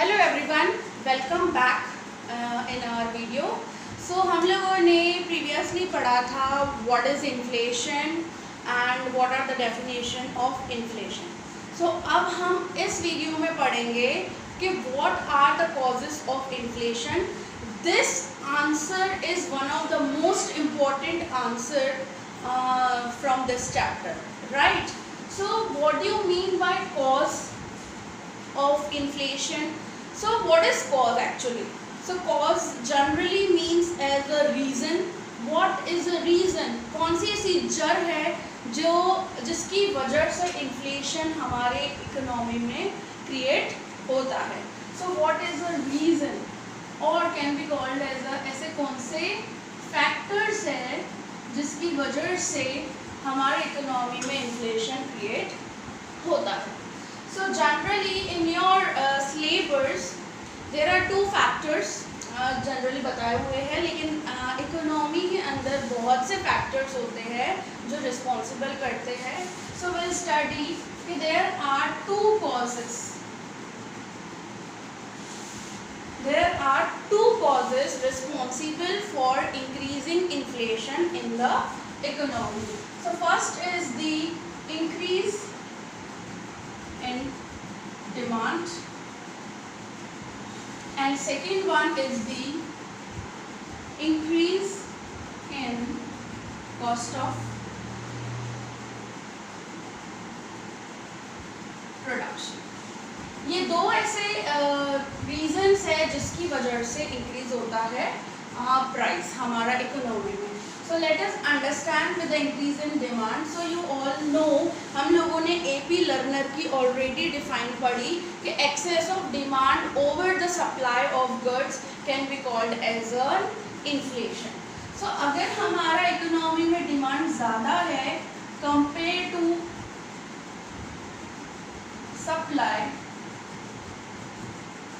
Hello everyone, welcome back in our video. So हम लोगों ने प्रीवियसली पढ़ा था what is inflation and what are the definition of inflation. So अब हम इस वीडियो में पढ़ेंगे कि what are the causes of inflation. This answer is one of the most important answer from this chapter, right? So what do you mean by cause of inflation? So what is cause actually? So cause generally means as a reason. What is a reason? कौन सी ऐसी जड़ है जो जिसकी वजह से inflation हमारे economy में क्रिएट होता है? So what is a reason or can be called as a ऐसे कौन से फैक्टर्स है जिसकी वजह से हमारे इकोनॉमी में इन्फ्लेशन क्रिएट होता है? So generally in your syllabus there are two factors generally बताए हुए हैं, लेकिन इकोनॉमी के अंदर बहुत से फैक्टर्स होते हैं जो रिस्पॉन्सिबल करते हैं. So we'll study कि there are two causes. There are two causes responsible for increasing inflation in the economy. So first is the increase in demand and second one is the increase in cost of production. ये दो ऐसे reasons है जिसकी वजह से increase होता है price हमारा इकोनॉमी में. So let us understand with the increase in demand. So you all know, हम लोगों ने AP लर्नर की already define पढ़ी कि excess of demand over the supply of goods can be called as an inflation. So अगर हमारा economy में demand ज़्यादा है कंपेयर टू सप्लाई,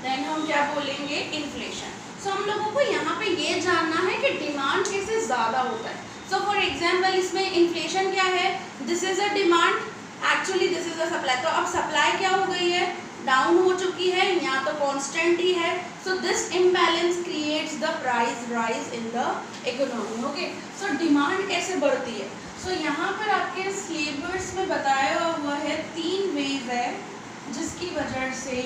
देन हम क्या बोलेंगे? इन्फ्लेशन. सो हम लोगों को यहाँ पे ये जानना है कि डिमांड कैसे ज़्यादा होता है. सो फॉर एग्जांपल इसमें इन्फ्लेशन क्या है? This is a demand, actually this is a supply. तो अब सप्लाई क्या हो गई है? डाउन हो चुकी है या तो कांस्टेंट ही है. So this imbalance creates the price rise in the economy. Okay, so demand कैसे बढ़ती है? सो यहाँ पर आपके सिलेबस में बताया हुआ है 3 वेज है जिसकी वजह से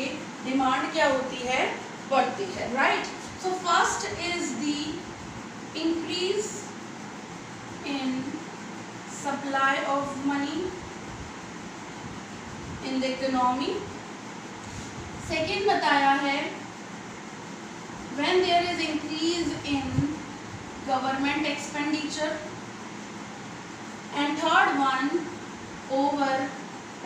डिमांड क्या होती है? बढ़ती है, right? So first is the increase in supply of money in the economy. Second बताया है when there is increase in government expenditure, and third one over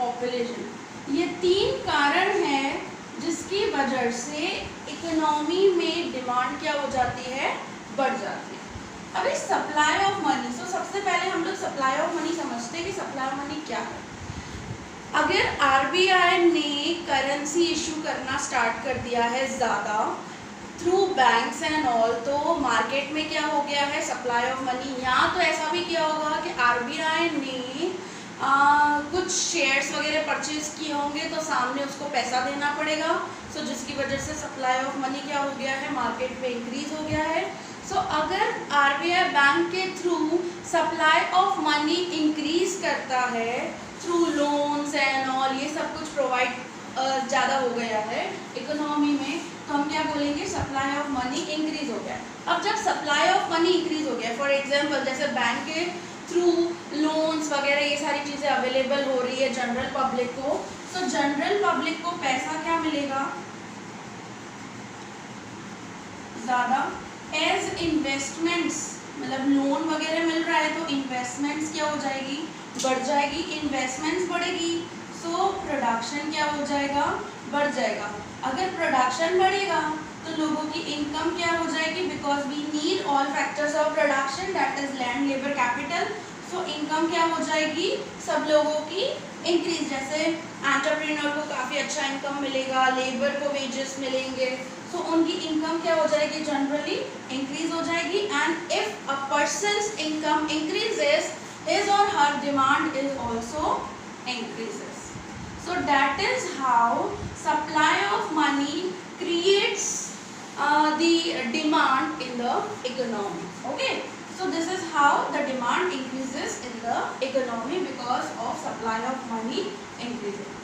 population. ये 3 कारण हैं जिसकी वजह से इकोनॉमी में डिमांड क्या हो जाती है? बढ़ जाती है. अभी सप्लाई ऑफ मनी. सो सबसे पहले हम लोग सप्लाई ऑफ मनी समझते हैं कि सप्लाई ऑफ मनी क्या है. अगर RBI ने करेंसी इशू करना स्टार्ट कर दिया है ज़्यादा थ्रू बैंक्स एंड ऑल, तो मार्केट में क्या हो गया है? Supply of money. या तो ऐसा भी किया होगा कि RBI ने कुछ शेयर्स वगैरह परचेज किए होंगे तो सामने उसको पैसा देना पड़ेगा. सो जिसकी वजह से सप्लाई ऑफ मनी क्या हो गया है? मार्केट में इंक्रीज हो गया है. सो अगर RBI बैंक के through supply of money increase करता है थ्रू लोन्स एंड ऑल, ये सब कुछ प्रोवाइड ज़्यादा हो गया है इकोनॉमी में, तो हम क्या बोलेंगे? सप्लाई ऑफ मनी इंक्रीज हो गया. अब जब सप्लाई ऑफ मनी इंक्रीज हो गया, फॉर एग्जांपल जैसे बैंक के थ्रू लोन्स वगैरह ये सारी चीज़ें अवेलेबल हो रही है जनरल पब्लिक को, तो जनरल पब्लिक को पैसा क्या मिलेगा? ज़्यादा. एज इन्वेस्टमेंट्स, मतलब लोन वगैरह मिल रहा है तो इन्वेस्टमेंट्स क्या हो जाएगी? बढ़ जाएगी. इन्वेस्टमेंट्स बढ़ेगी सो प्रोडक्शन क्या हो जाएगा? बढ़ जाएगा. अगर प्रोडक्शन बढ़ेगा तो लोगों की इनकम क्या हो जाएगी? Because we need all factors of production, that is land, labour, capital. So income क्या हो जाएगी? सब लोगों की इंक्रीज. जैसे एंटरप्रेन्योर को काफ़ी अच्छा इनकम मिलेगा, लेबर को वेजेस मिलेंगे, सो उनकी इनकम क्या हो जाएगी? जनरली इंक्रीज हो जाएगी. And if a person's income increases, his और her demand is also increases. So that is how supply of money creates the demand in the economy. Okay, so this is how the demand increases in the economy because of supply of money increasing.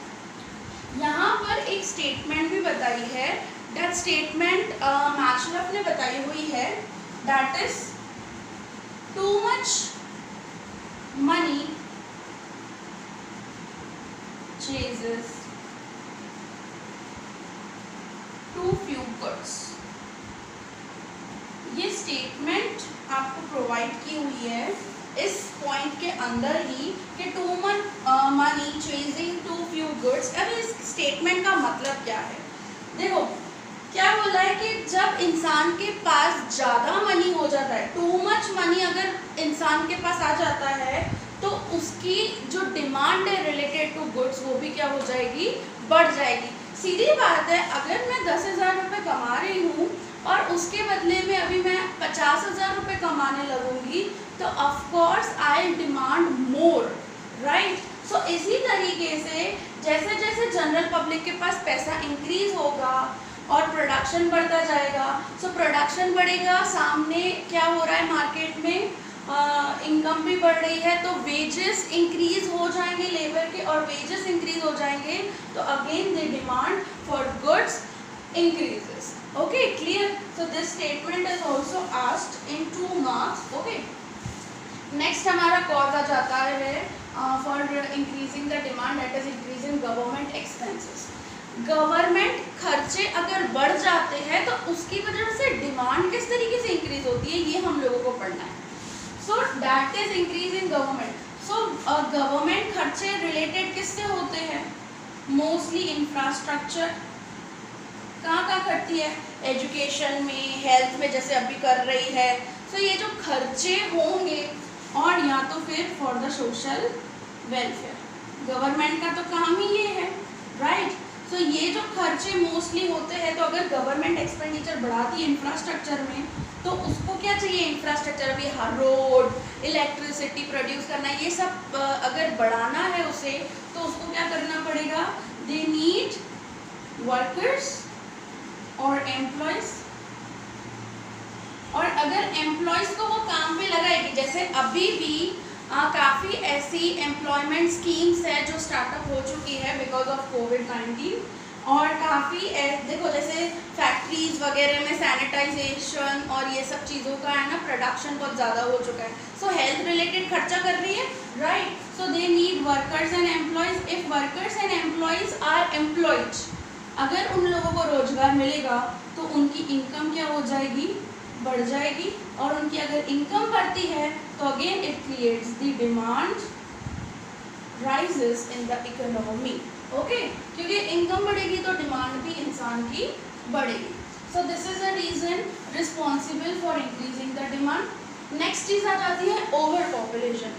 यहाँ पर एक statement भी बताई है, that statement मैचलफ ने बताई हुई है, that is too much money chases too few goods. ये स्टेटमेंट आपको प्रोवाइड की हुई है इस पॉइंट के अंदर ही कि too money chasing too few goods. अब इस स्टेटमेंट का मतलब क्या है? देखो क्या बोला है कि जब इंसान के पास ज़्यादा मनी हो जाता है, टू मच मनी अगर इंसान के पास आ जाता है तो उसकी जो डिमांड है रिलेटेड टू गुड्स वो भी क्या हो जाएगी, बढ़ जाएगी। सीधी बात है, अगर मैं 10,000 रुपये कमा रही हूँ और उसके बदले में अभी मैं 50,000 रुपये कमाने लगूंगी तो of course I demand more, right. So इसी तरीके से जैसे जैसे जनरल पब्लिक के पास पैसा इंक्रीज होगा और प्रोडक्शन बढ़ता जाएगा, सो प्रोडक्शन बढ़ेगा, सामने क्या हो रहा है मार्केट में, इनकम भी बढ़ रही है तो वेजेस इंक्रीज हो जाएंगे लेबर के, और वेजेस इंक्रीज हो जाएंगे तो again the demand for goods increases. Okay, clear? So this statement is also asked in 2 marks. Okay. Next हमारा cause आ जाता है for increasing the demand, that is increasing government expenses. Government खर्चे अगर बढ़ जाते हैं तो उसकी वजह से डिमांड किस तरीके से इंक्रीज होती है ये हम लोगों को पढ़ना है। So that is increase in government. So government खर्चे रिलेटेड किससे होते हैं? Mostly infrastructure. कहाँ करती है? एजुकेशन में, हेल्थ में, जैसे अभी कर रही है। सो ये जो खर्चे होंगे, और या तो फिर for the social welfare, government का तो काम ही ये है, राइट। सो ये जो खर्चे मोस्टली होते हैं, तो अगर गवर्नमेंट एक्सपेंडिचर बढ़ाती है इंफ्रास्ट्रक्चर में तो उसको क्या चाहिए? इंफ्रास्ट्रक्चर भी, हर रोड, इलेक्ट्रिसिटी प्रोड्यूस करना, ये सब अगर बढ़ाना है उसे तो उसको क्या करना पड़ेगा? दे नीड वर्कर्स और एम्प्लॉयज़। और अगर एम्प्लॉयज़ को वो काम पे लगाएगी, जैसे अभी भी काफ़ी ऐसी एम्प्लॉयमेंट स्कीम्स है जो स्टार्टअप हो चुकी है बिकॉज ऑफ कोविड-19, और काफ़ी देखो जैसे फैक्ट्रीज वगैरह में सैनिटाइजेशन और ये सब चीज़ों का है ना, प्रोडक्शन बहुत ज़्यादा हो चुका है। सो हेल्थ रिलेटेड खर्चा कर रही है, right. So they need workers and employees. If workers and employees are employed, अगर उन लोगों को रोजगार मिलेगा तो उनकी इनकम क्या हो जाएगी? बढ़ जाएगी। और उनकी अगर इनकम बढ़ती है तो again it creates the demand rises in the economy. Okay, क्योंकि इनकम बढ़ेगी तो डिमांड भी इंसान की बढ़ेगी। So this is a reason responsible for increasing the demand. Next चीज़ आ जाती है ओवर पॉपुलेशन।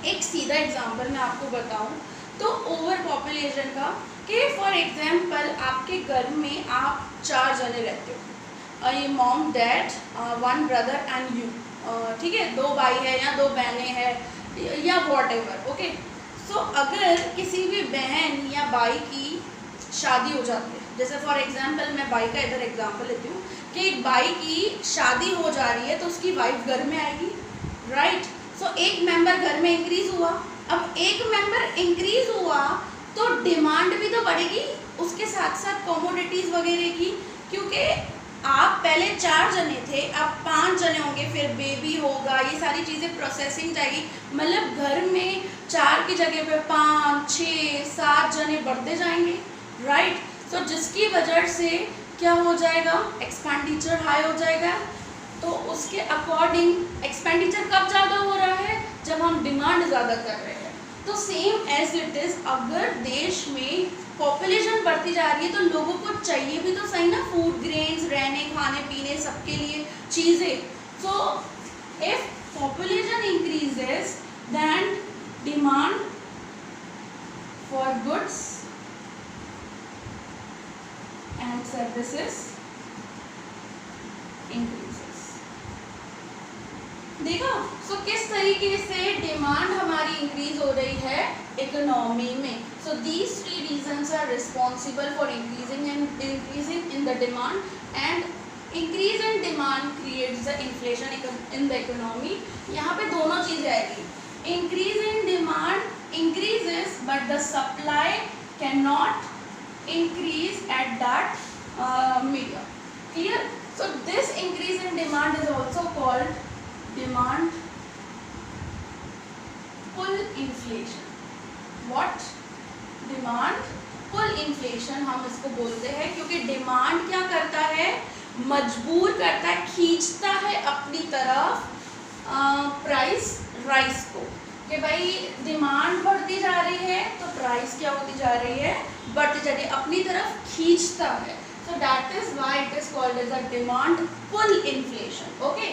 एक सीधा एग्जाम्पल मैं आपको बताऊं तो ओवर पॉपुलेशन का, कि फॉर एग्जाम्पल आपके घर में आप 4 जने रहते हो, ये mom, dad, 1 brother and you, ठीक है, 2 भाई है या 2 बहनें हैं या वॉट एवर। ओके, सो अगर किसी भी बहन या भाई की शादी हो जाती है, जैसे फॉर एग्जाम्पल मैं भाई का इधर एग्जाम्पल लेती हूँ कि एक भाई की शादी हो जा रही है तो उसकी वाइफ घर में आएगी, राइट। सो एक मेंबर घर में इंक्रीज हुआ। अब एक मेंबर इंक्रीज हुआ तो डिमांड भी तो बढ़ेगी उसके साथ साथ कमोडिटीज़ वगैरह की, क्योंकि आप पहले 4 जने थे, अब 5 जने होंगे, फिर बेबी होगा, ये सारी चीज़ें प्रोसेसिंग जाएगी, मतलब घर में 4 की जगह पे 5, 6, 7 जने बढ़ते जाएंगे, राइट। सो जिसकी वजह से क्या हो जाएगा? एक्सपेंडिचर हाई हो जाएगा। तो उसके अकॉर्डिंग एक्सपेंडिचर कब ज़्यादा हो रहा है? जब हम डिमांड ज़्यादा कर रहे हैं। तो सेम एज इट इज़, अगर देश में पॉपुलेशन बढ़ती जा रही है तो लोगों को चाहिए भी तो सही ना, फूड ग्रेन्स, रहने खाने पीने सबके लिए चीज़ें। So if population increases then demand for goods and services increases. देखो, सो किस तरीके से डिमांड हमारी इंक्रीज हो रही है इकोनॉमी में। So these 3 reason reasons are responsible for increasing in the demand, and increase in demand creates the inflation in the economy. यहाँ पे दोनों चीज़ें आएगी. Increase in demand increases but the supply cannot increase at that medium. Clear? So this increase in demand is also called demand pull inflation. What? Demand pull inflation हम इसको बोलते हैं, क्योंकि डिमांड क्या करता है, मजबूर करता है, खींचता है अपनी तरफ प्राइस राइस को, कि भाई डिमांड बढ़ती जा रही है तो प्राइस क्या होती जा रही है, बढ़ती जा रही है, अपनी तरफ खींचता है. So that is why it is called as a demand pull inflation. Okay,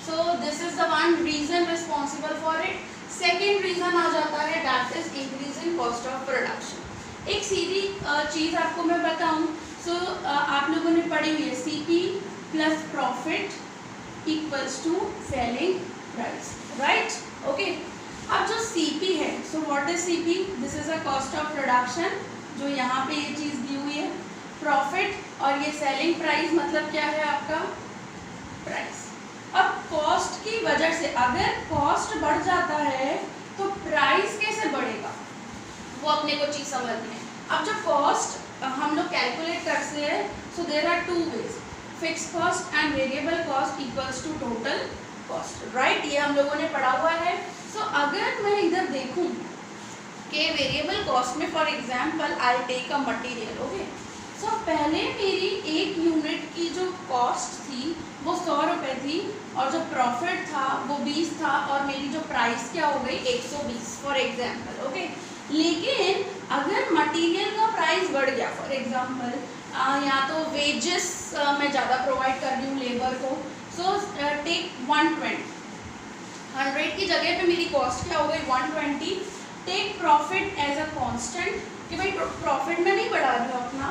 so this is the one reason responsible for it. Second reason आ जाता है that is increase in cost of production. एक सीधी चीज़ आपको मैं बताऊं. सो आप लोगों ने पढ़ी हुई है CP plus profit equals to selling price, right? Okay, अब जो सीपी है, so what is CP? This is a cost of production, जो यहाँ पे ये चीज़ दी हुई है. प्रॉफिट और ये सेलिंग प्राइस मतलब क्या है आपका प्राइस. अब कॉस्ट की वजह से अगर कॉस्ट बढ़ जाता है तो प्राइस कैसे बढ़ेगा, वो अपने को चीज़ समझनी है. अब जो कॉस्ट हम लोग कैलकुलेट करते हैं, so there are two ways, fix cost and variable cost equals to total cost, right? ये हम लोगों ने पढ़ा हुआ है. सो अगर मैं इधर देखूं कि वेरिएबल कॉस्ट में for example I take a material. Okay, so पहले मेरी एक यूनिट की जो कॉस्ट थी वो 100 रुपये थी और जो प्रॉफिट था वो 20 था और मेरी जो प्राइस क्या हो गई 120 फॉर एग्जांपल. ओके, लेकिन अगर मटेरियल का प्राइस बढ़ गया, फॉर एग्जांपल या तो वेजेस मैं ज़्यादा प्रोवाइड कर रही हूँ लेबर को, सो टेक 120, 100 की जगह पे मेरी कॉस्ट क्या हो गई 120. Take profit as a constant, कि भाई प्रॉफिट में नहीं बढ़ा रही हूँ अपना,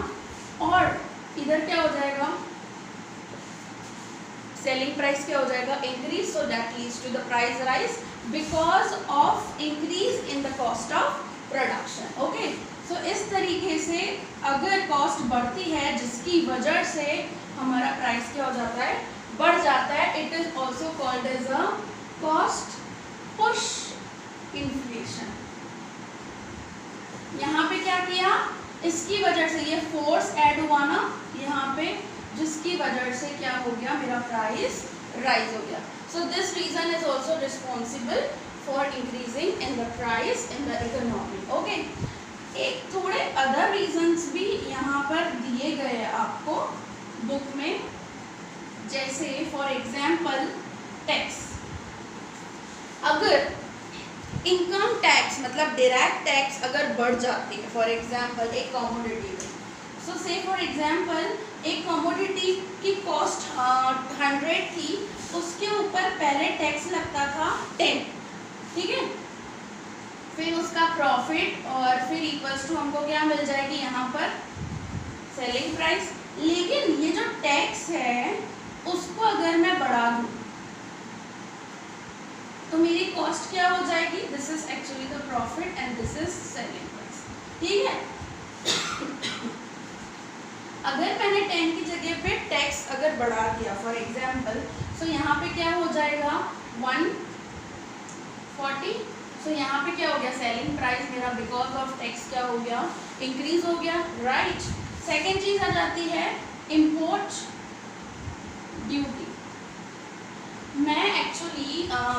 और इधर क्या हो जाएगा सेलिंग प्राइस क्या हो जाएगा increase. So that leads to the price rise because of increase in the cost of production. Okay, so इस तरीके से अगर कॉस्ट बढ़ती है जिसकी वजह से हमारा प्राइस क्या हो जाता है, बढ़ जाता है, it is also called as a cost push inflation. यहाँ पे क्या किया, इसकी वजह से ये फोर्स ऐड हुआ ना यहाँ पे, जिसकी वजह से क्या हो गया, मेरा प्राइस राइज हो गया. So this reason is also responsible for increasing in the price in the economy. Okay, एक थोड़े अदर रीजंस भी यहाँ पर दिए गए हैं आपको बुक में, जैसे फॉर एग्जाम्पल टैक्स. अगर इनकम टैक्स मतलब डायरेक्ट टैक्स अगर बढ़ जाती है फॉर एग्जाम्पल एक कमोडिटी में, सो से फॉर एग्जाम्पल एक कमोडिटी की कॉस्ट 100 थी, उसके ऊपर पहले टैक्स लगता था 10, ठीक है, फिर उसका प्रॉफिट और फिर इक्वल्स टू हमको क्या मिल जाएगी यहाँ पर सेलिंग प्राइस. लेकिन ये जो टैक्स है उसको अगर मैं बढ़ा दूँ तो मेरी कॉस्ट क्या हो जाएगी, this is actually the profit and this is selling price. ठीक है, अगर मैंने 10 की जगह पे टैक्स अगर बढ़ा दिया फॉर एग्जाम्पल, सो यहाँ पे क्या हो जाएगा 140. सो यहाँ पे क्या हो गया, सेलिंग प्राइस मेरा बिकॉज ऑफ टैक्स क्या हो गया, इंक्रीज हो गया, राइट? सेकेंड चीज आ जाती है इम्पोर्ट ड्यूटी. मैं एक्चुअली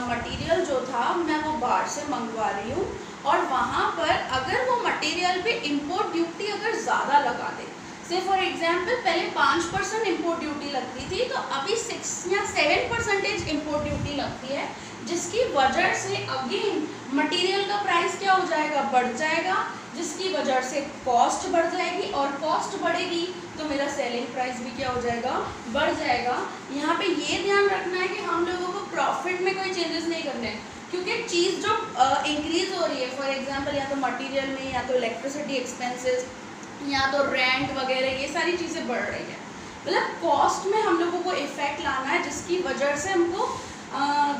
मटेरियल जो था मैं वो बाहर से मंगवा रही हूँ और वहाँ पर अगर वो मटेरियल पे इम्पोर्ट ड्यूटी अगर ज़्यादा लगा दे, से फॉर एग्जांपल पहले 5% इम्पोर्ट ड्यूटी लगती थी तो अभी 6 या 7% इम्पोर्ट ड्यूटी लगती है, जिसकी वजह से अगेन मटेरियल का प्राइस क्या हो जाएगा, बढ़ जाएगा, जिसकी वजह से कॉस्ट बढ़ जाएगी और कॉस्ट बढ़ेगी तो मेरा सेलिंग प्राइस भी क्या हो जाएगा, बढ़ जाएगा. यहाँ पे ये ध्यान रखना है कि हम लोगों को प्रॉफिट में कोई चेंजेस नहीं करने हैं, क्योंकि चीज़ जो इंक्रीज हो रही है फॉर एग्जांपल या तो मटेरियल में या तो इलेक्ट्रिसिटी एक्सपेंसेस या तो रेंट वगैरह, ये सारी चीज़ें बढ़ रही है. मतलब कॉस्ट में हम लोगों को इफेक्ट लाना है, जिसकी वजह से हमको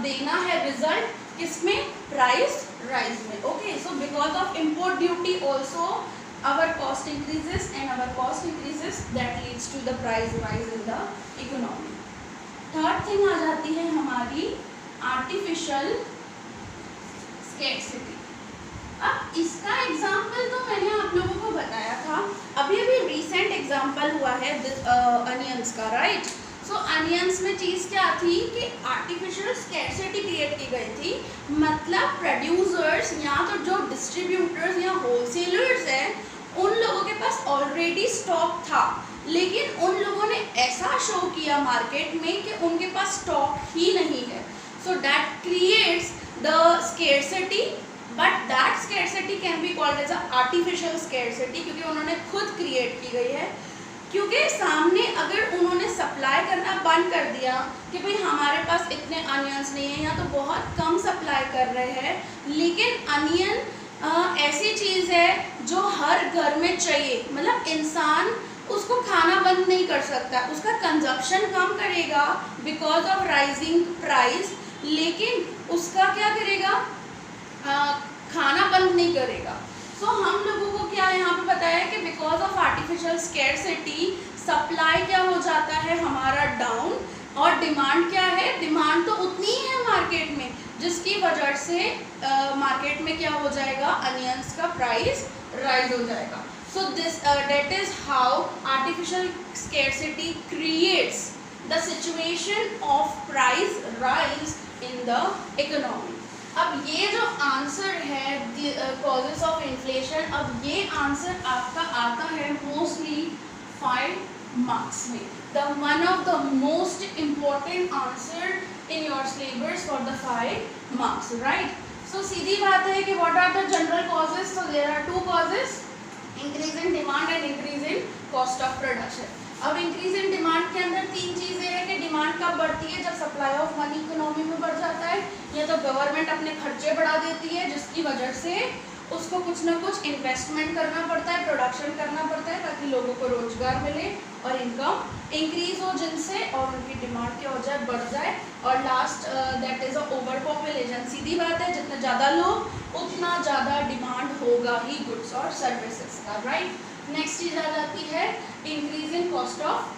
देना है रिजल्ट किसमें, प्राइस राइज में. Okay, so because of import duty also our cost increases and our cost increases, that leads to the price rise in the economy. Third thing आ जाती है हमारी आर्टिफिशियल स्कैरसिटी. अब इसका एग्जाम्पल तो मैंने आप लोगों को बताया था, अभी अभी रिसेंट एग्जाम्पल हुआ है अनियंस का, राइट. सो अनियंस में चीज़ क्या थी कि आर्टिफिशियल स्कैरसिटी क्रिएट की गई थी. मतलब प्रोड्यूसर्स या तो जो डिस्ट्रीब्यूटर्स या होलसेलर्स हैं उन लोगों के पास ऑलरेडी स्टॉक था, लेकिन उन लोगों ने ऐसा शो किया मार्केट में कि उनके पास स्टॉक ही नहीं है. So that creates the scarcity, but that scarcity can be called as a artificial scarcity, क्योंकि उन्होंने खुद क्रिएट की गई है. क्योंकि सामने अगर उन्होंने सप्लाई करना बंद कर दिया कि भाई हमारे पास इतने अनियंस नहीं है या तो बहुत कम सप्लाई कर रहे हैं, लेकिन अनियन ऐसी चीज़ है जो हर घर में चाहिए. मतलब इंसान उसको खाना बंद नहीं कर सकता, उसका कंजप्शन कम करेगा बिकॉज ऑफ राइजिंग प्राइस, लेकिन उसका क्या करेगा, खाना बंद नहीं करेगा. सो हम लोगों को क्या यहाँ पे बताया कि because of artificial scarcity supply क्या हो जाता है हमारा डाउन, और डिमांड क्या है, डिमांड तो उतनी ही है मार्केट में, जिसकी वजह से मार्केट में क्या हो जाएगा, अनियंस का प्राइस राइज हो जाएगा. So this that is how artificial scarcity creates the situation of price rise in the economy. अब ये जो आंसर है causes of inflation, अब ये आंसर आपका आता है मोस्टली 5 मार्क्स में. The one of the most important answer in your syllabus for the 5 marks, right? So सीधी बात है कि what are the general causes? So there are 2 causes, increase in demand and increase in cost of production. अब increase in demand के अंदर 3 चीज़ें हैं कि demand कब बढ़ती है, जब सप्लाई ऑफ मनी इकोनॉमी में बढ़ जाता है, या तो गवर्नमेंट अपने खर्चे बढ़ा देती है जिसकी वजह से उसको कुछ ना कुछ इन्वेस्टमेंट करना पड़ता है, प्रोडक्शन करना पड़ता है ताकि लोगों को रोजगार मिले और इनकम इंक्रीज हो जिनसे, और उनकी डिमांड क्या हो जाए, बढ़ जाए. और last that is a overpopulation. सीधी बात है, जितने ज़्यादा लोग उतना ज़्यादा डिमांड होगा ही गुड्स और सर्विसेज का, राइट. नेक्स्ट चीज़ आ जाती है increase in cost of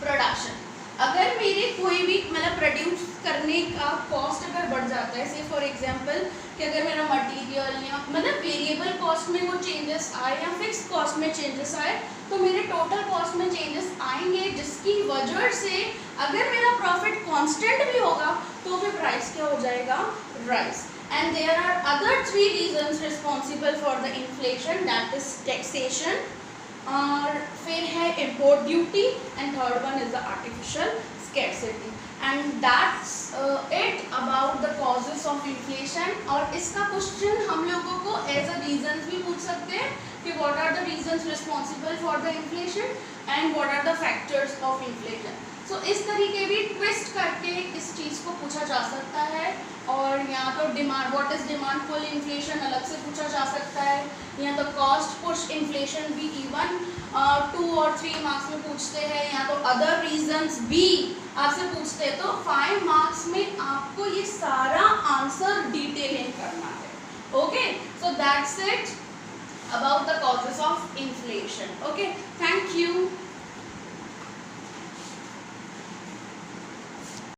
production. अगर मेरे कोई भी मतलब प्रोड्यूस करने का कॉस्ट अगर बढ़ जाता है, से फॉर एग्जांपल कि अगर मेरा मटेरियल या मतलब वेरिएबल कॉस्ट में वो चेंजेस आए या फिक्स कॉस्ट में चेंजेस आए, तो मेरे टोटल कॉस्ट में चेंजेस आएंगे, जिसकी वजह से अगर मेरा प्रॉफिट कांस्टेंट भी होगा तो फिर प्राइस क्या हो जाएगा, rise. And there are other 3 reasons responsible for the inflation, that is taxation, और फिर है import duty, and third one is the artificial scarcity. And that's it about the causes of inflation. और इसका question हम लोगों को as a reasons भी पूछ सकते हैं कि what are the reasons responsible for the inflation and what are the factors of inflation. So इस तरीके भी ट्विस्ट करके इस चीज़ को पूछा जा सकता है. और यहाँ तो demand, what is demand pull inflation अलग से पूछा जा सकता है, या तो कॉस्ट पुश इन्फ्लेशन भी इवन 2 और 3 मार्क्स में पूछते हैं, या तो अदर रीजंस भी आपसे पूछते हैं. तो 5 मार्क्स में आपको ये सारा आंसर डिटेलिंग करना है. Okay, so that's it about the causes of inflation. Okay, thank you.